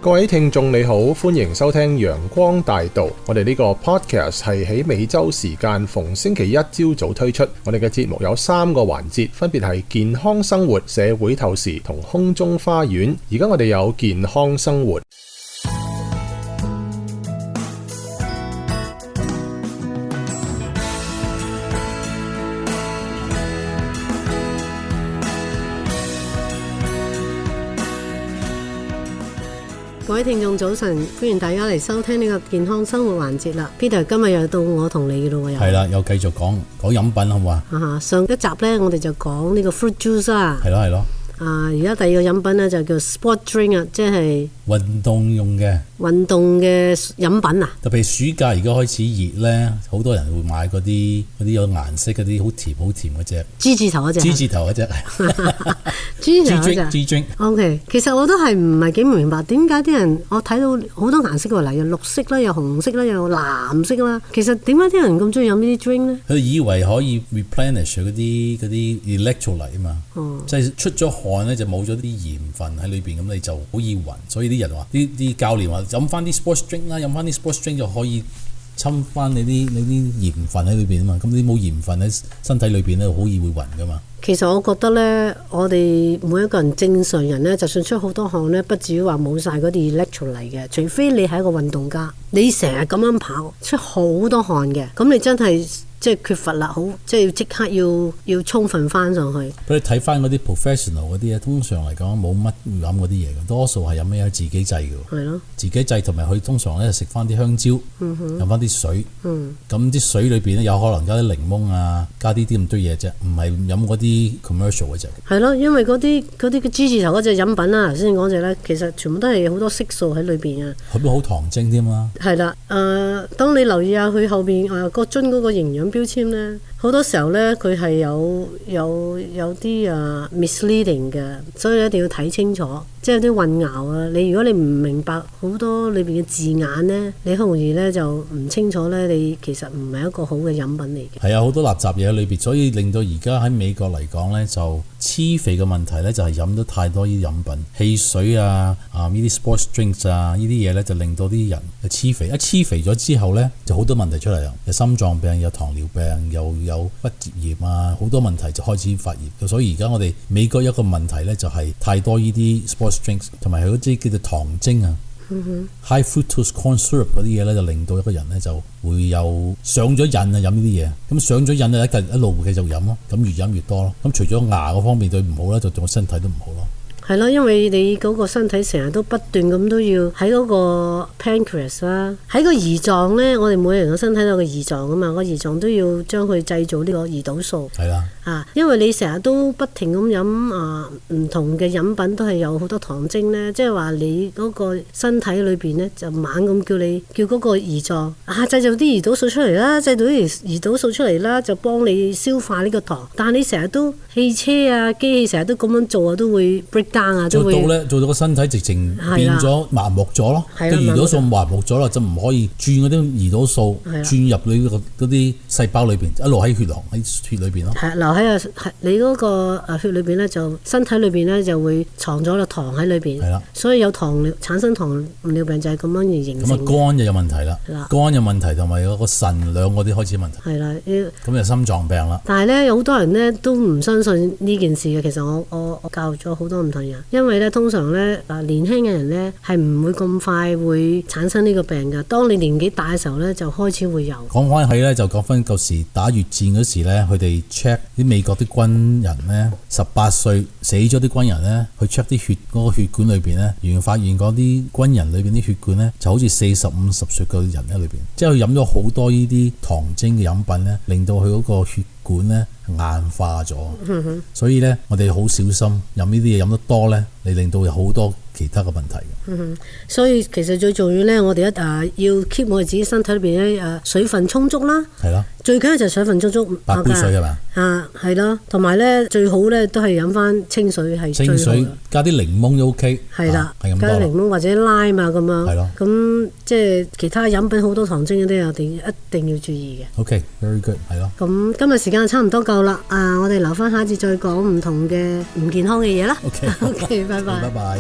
各位聽眾你好，歡迎收聽陽光大道。我哋呢個 podcast 係喺美洲時間逢星期一朝早推出。我哋嘅節目有3個環節，分別係健康生活、社會透視同空中花園。而家我哋有健康生活。各位聽眾早晨，歡迎大家嚟收聽呢個健康生活環節啦。Peter， 今日又到我同你嘅咯喎，係啦，又繼續講飲品好唔好啊？上一集呢，我哋就講呢個 fruit juice 啊。係咯。而家第二個飲品呢，就叫 sport drink 啊，即係運動用嘅飲品啊。特別暑假而家開始熱咧，好多人會買嗰啲有顏色嗰啲好甜嗰隻 G 字頭嗰隻。G 字頭嗰隻。G 字頭嗰隻。G drink。OK， 其實我都係唔係幾明白點解啲人我睇到好多顏色喎，例如綠色啦，有紅色啦，有藍色啦。其實點解啲人咁中意飲呢啲 drink 咧？佢以為可以 replenish 嗰啲 electrolyte 啊嘛，即係出咗汗咧就冇咗啲鹽分喺裏邊，咁你就好易暈。所以啲人話啲教練話飲翻啲 sports drink 啦，飲翻啲 sports drink 就可以侵翻你啲鹽分喺裏邊啊嘛。咁你冇鹽分喺身體裏邊咧，好易會暈噶嘛。其實我覺得咧，我哋每一個人正常人咧，就算出好多汗咧，不至於話冇晒嗰啲 electrolyte嘅。除非你係一個運動家，你成日咁樣跑，出好多汗嘅，咁你真係即係缺乏啦，好即係即刻要充分翻上去。你睇翻嗰啲 professional 嗰啲咧，通常嚟講冇乜飲嗰啲嘢嘅，多數係飲咩自己製嘅。係咯，自己製同埋佢通常咧食翻啲香蕉，飲翻啲水。咁啲水裏邊咧有可能加啲檸檬啊，加啲咁多嘢啫，唔係飲嗰啲 commercial 嗰隻。係咯，因為嗰啲 G 字頭嗰隻飲品啦，頭先講隻咧，其實全部都係好多色素喺裏邊啊。佢都好糖精添啦。係啦，當你留意下佢後邊個樽嗰個營養標籤咧，好多時候咧佢係有啲misleading 嘅，所以一定要睇清楚，即係有啲混淆啊。如果你唔明白好多裏邊嘅字眼咧，你好容易咧就唔清楚咧，你其實唔係一個好嘅飲品嚟嘅。係啊，好多垃圾嘢喺裏邊，所以令到而家喺美國嚟講咧，就黐肥嘅問題咧，就係飲咗太多呢啲飲品、汽水啊、呢啲 sports drinks 啊，呢啲嘢咧就令到啲人黐肥。一黐肥咗之後咧，就好多問題出嚟啊，有心臟病、有糖尿病、又有骨折炎啊，好多問題就開始發炎。所以而家我哋美國一個問題咧，就係太多呢啲 sports drinks，同埋佢嗰啲叫做糖精啊。High fructose corn syrup 嗰啲嘢咧，就令到一個人咧就會有上咗癮啊，飲呢啲嘢。咁上咗癮咧，一路繼續飲咯，咁越飲越多咯。咁除咗牙嗰方面對唔好咧，就對我身體都唔好咯。係咯，因為你嗰個身體成日都不斷咁都要喺嗰個 pancreas 啦，喺個胰臟咧，我哋每人個身體都有個胰臟噶嘛，個胰臟都要將佢製造呢個胰島素。係啦。因為你成日都不停咁飲唔同嘅飲品，都係有好多糖精咧，即係話你嗰個身體裏邊咧就猛咁叫嗰個胰臟製造啲胰島素出嚟啦，製造啲胰島素出嚟啦，就幫你消化呢個糖。但係你成日都汽車啊、機器成日都咁樣做啊，都會 break down 啊，都會做到個身體直情變咗麻木咗咯。個胰島素麻木咗啦，就唔可以轉嗰啲胰島素轉入你嗰啲細胞裏邊，一路喺血裏邊咯。喺你嗰個血裏邊咧，就身體裏邊咧就會藏咗個糖喺裏邊，所以有產生糖尿病就係咁樣而形成。咁肝就有問題啦，肝有問題同埋個腎兩嗰啲開始問題。係啦，咁就心臟病啦。但係咧，有好多人咧都唔相信呢件事嘅。其實我教育咗好多唔同人，因為咧通常咧年輕嘅人咧係唔會咁快會產生呢個病㗎。當你年紀大嘅時候咧，就開始會有。講翻起咧，就講翻舊時打越戰嗰時咧，佢哋 check 啲美國啲軍人咧，18歲死咗啲軍人咧，去 check 啲血嗰個血管裏邊咧，原來發現嗰啲軍人裏邊啲血管咧，就好似40、50歲嘅人喺裏邊，即係佢飲咗好多呢啲糖精嘅飲品咧，令到佢嗰個血管咧硬化咗。所以咧，我哋好小心飲呢啲嘢，飲得多咧，你令到有好多其他嘅問題嘅。所以其實最重要咧，我哋要 keep 我哋自己身體裏邊咧水分充足啦。係咯。最緊要就係水分充足。8杯水係嘛？係咯，同埋咧最好咧都係飲翻清水係最好。清水加啲檸檬都 OK。係啦，加啲檸檬或者 lime 啊咁樣。係咯。咁即係其他飲品好多糖精嗰啲，我哋一定要注意嘅。OK，very good，係咯。咁今日時間差唔多夠啦，我哋留翻下一節再講唔同嘅唔健康嘅嘢啦。OK，拜拜。拜拜。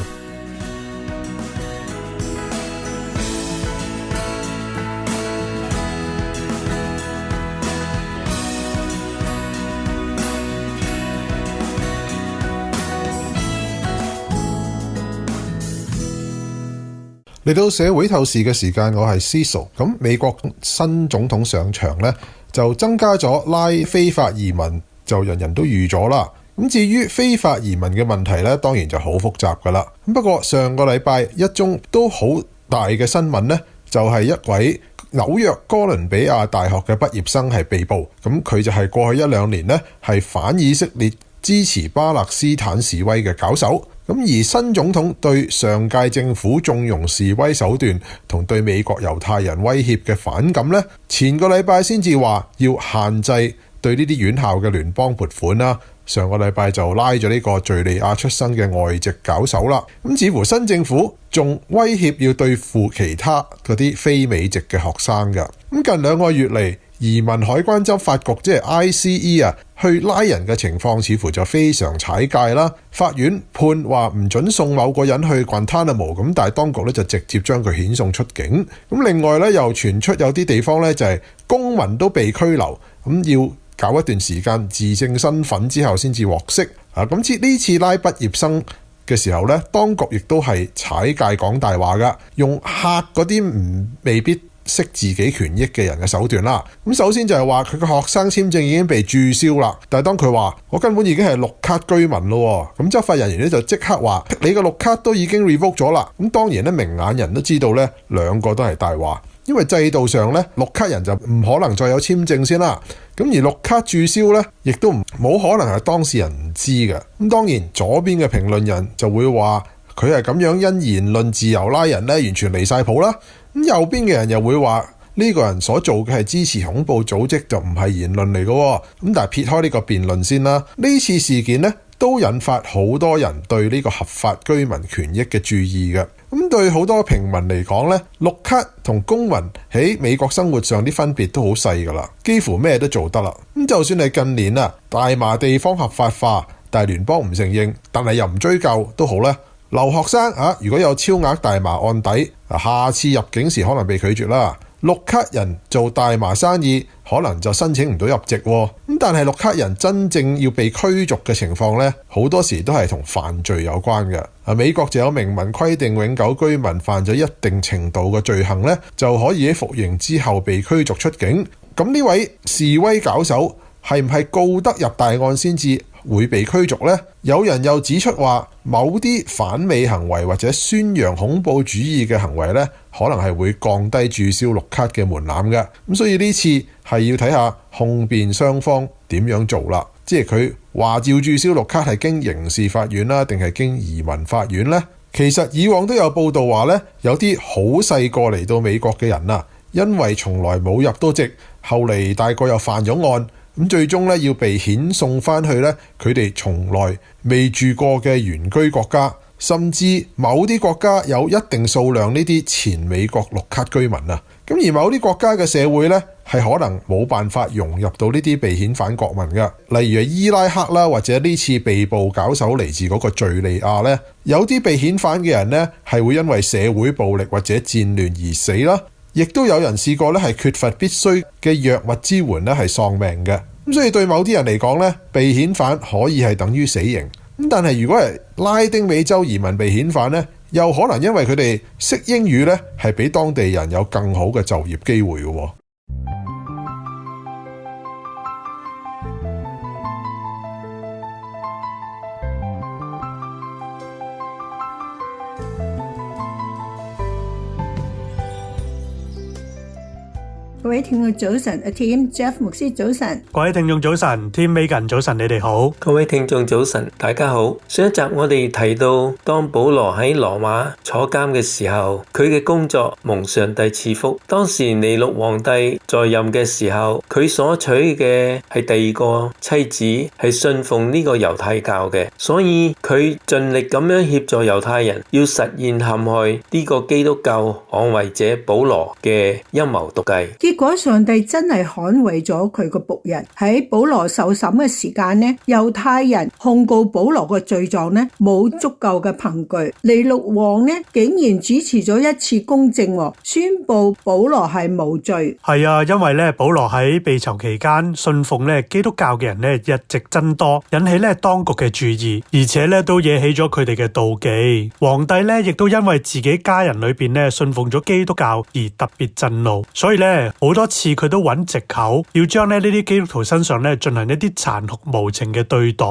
嚟到社會透視嘅時間，我係 Cecil。咁美國新總統上場呢，就增加咗拉非法移民，就人人都預咗啦。咁至於非法移民嘅問題呢，當然就好複雜噶啦。不過上個禮拜一宗都好大嘅新聞呢，就係一位紐約哥倫比亞大學嘅畢業生係被捕。咁佢就係過去1-2年呢，係反以色列支持巴勒斯坦示威嘅搞手。咁而新總統對上屆政府縱容示威手段同對美國猶太人威脅嘅反感呢，前個禮拜先至話要限制對呢啲院校嘅聯邦撥款啦。上個禮拜就拉咗呢個敘利亞出生嘅外籍搞手啦。咁似乎新政府仲威脅要對付其他嗰啲非美籍嘅學生㗎。咁近2個月嚟，移民海關執法局即係 ICE 啊，去拉人嘅情況似乎就非常踩界啦。法院判話唔准送某個人去 Guantanamo， 咁但係當局咧就直接將佢遣送出境。咁另外咧又傳出有啲地方咧就係公民都被拘留，咁要搞一段時間自證身份之後先至獲釋。咁呢次拉畢業生嘅時候咧，當局亦都係踩界講大話噶，用嚇嗰啲未必識自己權益嘅人嘅手段啦。咁首先就係話佢嘅學生簽證已經被註銷啦，但係當佢話我根本已經係綠卡居民咯，咁執法人員咧就即刻話你嘅綠卡都已經 revoke 咗啦。咁當然咧明眼人都知道咧兩個都係大話，因為制度上咧綠卡人就唔可能再有簽證先啦。咁而綠卡註銷咧亦都冇可能係當事人唔知嘅。咁當然左邊嘅評論人就會話佢係咁樣因言論自由拉人咧，完全離晒譜啦。咁右邊嘅人又會話呢個人所做嘅係支持恐怖組織，就唔係言論嚟嘅。咁但係撇開呢個辯論先啦，呢次事件呢都引發好多人對呢個合法居民權益嘅注意嘅。咁對好多平民嚟講呢，綠卡同公民喺美國生活上啲分別都好細噶啦，幾乎咩都做得啦。咁就算係近年啊大麻地方合法化，但係聯邦唔承認，但係又唔追究都好咧。留學生如果有超額大麻案底，下次入境時可能被拒絕啦。綠卡人做大麻生意可能就申請唔到入籍喎。咁但係綠卡人真正要被驅逐嘅情況呢，好多時都係同犯罪有關嘅。美國就有明文規定，永久居民犯咗一定程度嘅罪行呢，就可以喺服刑之後被驅逐出境。咁呢位示威搞手係唔係告得入大案先至會被驅逐呢？有人又指出話，某啲反美行為或者宣揚恐怖主義嘅行為呢，可能係會降低註銷綠卡嘅門檻嘅。咁所以呢次係要睇下控辯雙方點樣做啦。即係佢話照註銷綠卡係經刑事法院啦，定係經移民法院呢？其實以往都有報道話呢，有啲好細個嚟到美國嘅人啊，因為從來冇入到籍，後嚟大個又犯咗案，咁最終咧要被遣送翻去咧佢哋從來未住過嘅原居國家，甚至某啲國家有一定數量呢啲前美國綠卡居民啊。咁而某啲國家嘅社會咧係可能冇辦法融入到呢啲被遣返國民嘅，例如係伊拉克啦，或者呢次被捕搞手嚟自嗰個敘利亞咧，有啲被遣返嘅人咧係會因為社會暴力或者戰亂而死啦。亦都有人試過咧係缺乏必須嘅藥物支援咧係喪命嘅。咁所以對某啲人嚟講咧，被遣返可以係等於死刑。咁但係如果係拉丁美洲移民被遣返咧，又可能因為佢哋識英語咧係比當地人有更好嘅就業機會嘅。各位聽眾早晨，阿 Tim Jeff 牧師早晨，各位聽眾早晨 ，Tim Megan 早晨，你哋好。各位聽眾早晨，大家好。上一集我哋提到，當保羅喺羅馬坐監嘅時候，佢嘅工作蒙上帝賜福。當時尼祿皇帝在任嘅時候，佢所娶嘅係第二個妻子，係信奉呢個猶太教嘅，所以佢盡力咁樣協助猶太人，要實現陷害呢個基督教捍衛者保羅嘅陰謀毒計。結果上帝真係捍衛咗佢個僕人。喺保羅受審嘅時間呢，猶太人控告保羅嘅罪狀呢冇足夠嘅憑據，尼祿王呢竟然主持咗一次公正，宣布保羅係無罪。係啊，因為咧保羅喺被囚期間信奉咧基督教嘅人咧日益增多，引起咧當局嘅注意，而且咧都惹起咗佢哋嘅妒忌。皇帝咧亦都因為自己家人裏邊咧信奉咗基督教而特別震怒，所以咧好多次佢都揾藉口要將咧呢啲基督徒身上咧進行一啲殘酷無情嘅對待。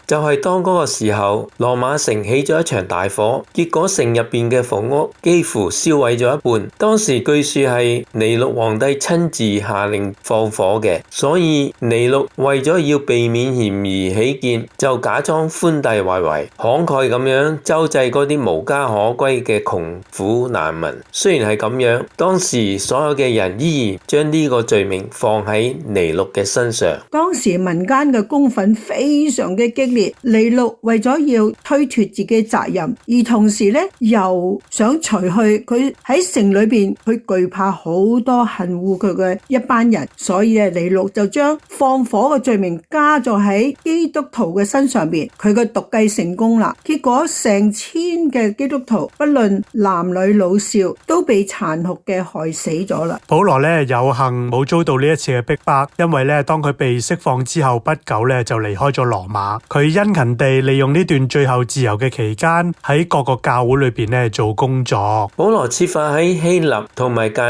就係當嗰個時候，羅馬城起咗一場大火，結果城入邊嘅房屋幾乎燒毀咗一半。當時據說係尼祿皇帝親自下令放火嘅，所以尼祿為咗要避免嫌疑起見，就假裝寬大為懷，慷慨咁樣周濟嗰啲無家可歸嘅窮苦難民。雖然係咁樣，當時所有嘅人依然將呢個罪名放喺尼祿嘅身上。當時民間嘅公憤非常嘅激烈，尼祿為咗要推脱自己責任，而同時咧又想除去佢喺城裏邊佢懼怕好多恨惡佢嘅一班人，所以咧尼祿就將放火嘅罪名加咗喺基督徒嘅身上邊。佢嘅毒計成功啦，結果成千嘅基督徒不論男女老少都被殘酷嘅害死咗啦。保羅咧有幸冇遭到呢一次嘅逼迫，因為咧當佢被釋放之後不久咧就離開咗羅馬。佢殷勤地利用呢段最後自由嘅期間喺各個教會裏邊咧做工作。保羅設法喺希臘同埋近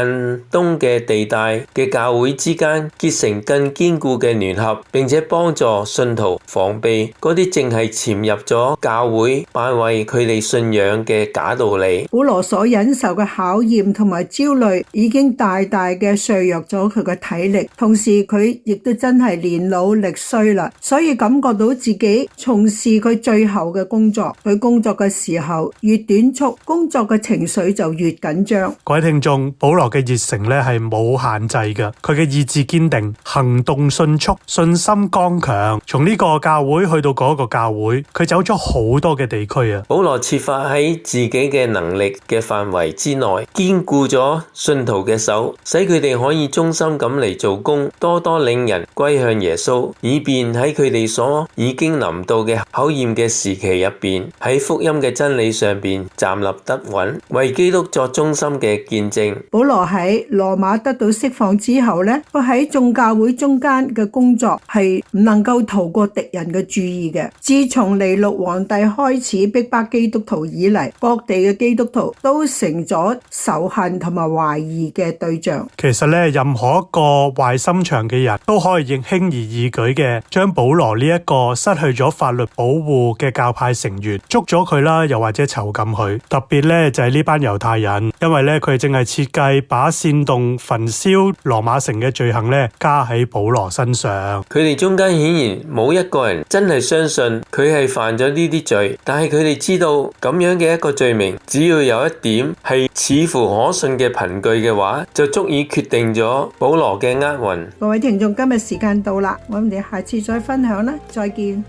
東嘅地帶嘅教會之間結成更堅固嘅聯合，並且幫助信徒防備嗰啲淨係潛入咗教會敗壞佢哋信仰嘅假道理。保羅所忍受嘅考驗同埋焦慮已經大大嘅削弱咗佢嘅體力，同時佢亦都真係年老力衰啦，所以感覺到自己從事佢最後嘅工作。佢工作嘅時候越短促，工作嘅情緒就越緊張。各位聽眾，保羅嘅熱誠咧係冇限制嘅，佢嘅意志堅定，行動迅速，信心剛強。從呢個教會去到嗰個教會，佢走咗好多嘅地區啊。保羅設法喺自己嘅能力嘅範圍之內，堅固咗信徒嘅手，使佢哋可以忠心咁嚟做工，多多領人歸向耶穌，以便喺佢哋所已經臨到嘅考驗嘅時期入邊，喺福音嘅真理上邊站立得穩，為基督作忠心嘅見證。保羅喺羅馬得到釋放之後呢，佢喺眾教會中間嘅工作係唔能夠逃過敵人嘅注意嘅。自從尼祿皇帝開始逼迫基督徒以嚟，各地嘅基督徒都成咗仇恨同埋懷疑嘅對象。其實咧，任何一個壞心腸嘅人都可以輕而易舉嘅將保羅呢一個失去咗法律保護嘅教派成員捉咗佢啦，又或者囚禁佢。特別咧就係呢班猶太人，因為咧佢正係設計把煽動焚燒羅馬城嘅罪行咧加喺保羅身上。佢哋中間顯然冇一個人真係相信佢係犯咗呢啲罪，但係佢哋知道咁樣嘅一個罪名，只要有一點係似乎可信嘅憑據嘅話，就足以決定咗保羅嘅厄運。各位聽眾，今日時間到啦，我哋下次再分享啦，再見。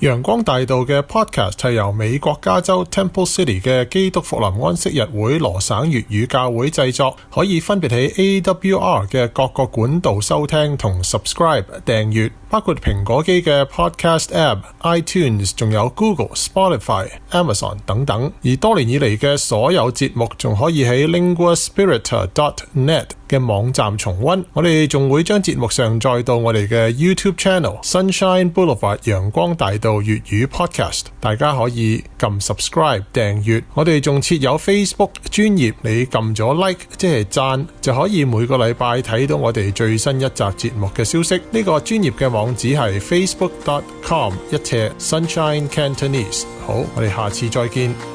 陽光大道嘅 podcast 係由美國加州 Temple City 嘅基督復臨安息日會羅省粵語教會製作，可以分別喺 AWR 嘅各個管道收聽同 subscribe 訂閱，包括蘋果機嘅 podcast app、iTunes， 仲有 Google、Spotify、Amazon 等等。而多年以嚟嘅所有節目仲可以喺 linguaspirit.net 嘅網站重溫。我哋仲會將節目上載到我哋嘅 YouTube Channel Sunshine Boulevard 陽光大道粵語 Podcast， 大家可以撳 subscribe 訂閱。我哋仲設有 Facebook 專頁，你撳咗 like 即係讚，就可以每個禮拜睇到我哋最新一集節目嘅消息。呢個專頁嘅網址係 facebook.com/Sunshine Cantonese。好，我哋下次再見。